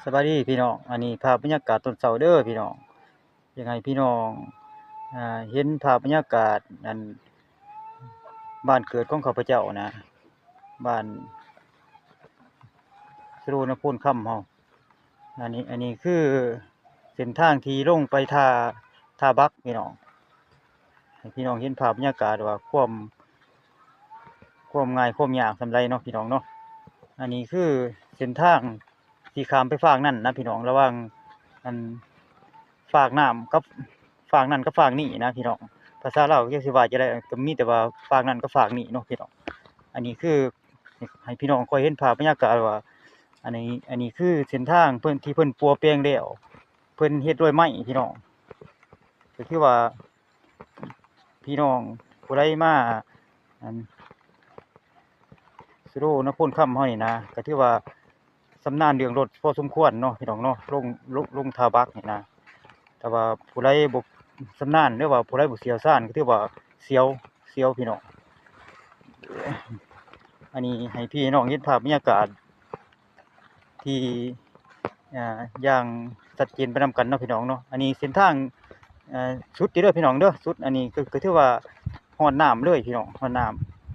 สบายดีพี่น้องอันนี้ภาพบรรยากาศตอนเช้าเด้อพี่น้องอยากให้พี่น้องเห็นภาพบรรยากาศอันบ้านเกิดของข้าพเจ้านะบ้านสโรนพลค่ำเฮาอันนี้คือเส้นทางที่ลงไปท่าบักพี่น้องให้พี่น้องเห็นภาพบรรยากาศว่าความง่ายความยากส่ำใดเนาะพี่น้องเนาะอันนี้คือเส้นทางที่ข้ามไปฝั่งนั้นนะพี่น้องระหว่างอันฝากน้ำกับฝากนั้นกับฝากนี้นะพี่น้องภาษาลาวจักสิว่าจั่งใดก็มีแต่ว่าฝากนั้นกับฝากนี้เนาะพี่น้องอันนี้คือให้พี่น้องค่อยเห็นภาพบรรยากาศว่าอันนี้คือเส้นทางเพิ่นที่เพิ่นปัวแปลงแล้วเพิ่นเฮ็ดด้วยไม้พี่น้องก็คือว่าพี่น้องผู้ใดมาอันสุโรนพลค่ำเฮานี่นะก็ถือว่าชำนาญเรื่องรถพอสมควรเนาะพี่น้องเนาะลงท่าบักนี่นะแต่ว่าผู้ใดบ่ชำนาญหรือว่าผู้ใดบ่เชี่ยวชาญก็ถือว่าเสียวพี่น้องอันนี้ให้พี่น้องเห็นภาพบรรยากาศที่อย่างชัดเจนไปนำกันเนาะพี่น้องเนาะอันนี้เส้นทางสุดเด้อพี่น้องเด้อสุดอันนี้ก็ถือว่าฮอดน้ำเลยพี่น้องฮอดน้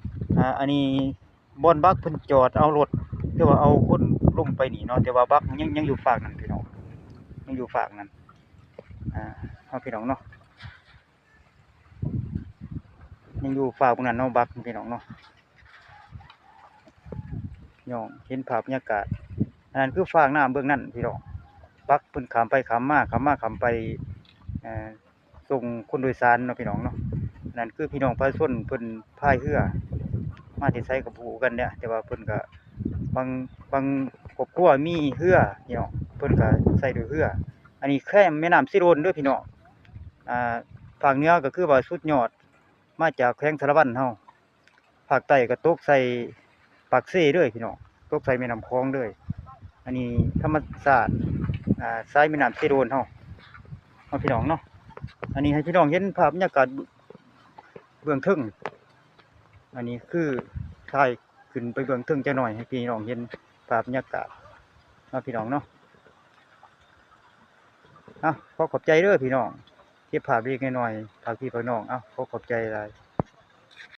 ำอันนี้บ่อนบักเพิ่นจอดเอารถคือว่าเอาคนลงไปนี่เนาะแต่ว่าบักยังอยู่ฝั่งนั้นพี่น้องยังอยู่ฝั่งนั้นเฮาพี่น้องเนาะยังอยู่ฝั่งตรงนั้นเนาะบักพี่น้องเนาะพี่น้องเห็นภาพบรรยากาศอันนั้นคือฝั่งน้ำเบื้องนั้นพี่น้องบักเพิ่นข้ามไปข้ามมาข้ามไปส่งคนโดยสารเนาะพี่น้องเนาะนั่นคือพี่น้องประชาชนเพิ่นพายเรือมาที่ไสก็บ่ฮู้กันเนี่ยแต่ว่าเพิ่นก็บางครอบครัวมีเรือพี่น้องเพิ่นก็ใช้ด้วยเรืออันนี้แค่แม่น้ำสิโรนเด้อพี่น้องภาคเหนือก็คือว่าสุดยอดมาจากแขวงสารวัตรเฮาภาคใต้ก็ตกใส่ปากเซ่เด้อพี่น้องตกใส่แม่น้ำคลองเด้ออันนี้ธรรมชาติสายแม่น้ำสิโรนเฮาพี่น้องเนาะอันนี้ให้พี่น้องเห็นภาพบรรยากาศเบื้องทึ่งอันนี้คือถ่ายขึ้นไปเบื้องทึ่งจักหน่อยให้พี่น้องเห็นภาพบรรยากาศพี่น้องเนาะขอขอบใจเด้อพี่น้องเก็บภาพเล็กน้อยฝากพี่ฝากน้องขอขอบใจหลาย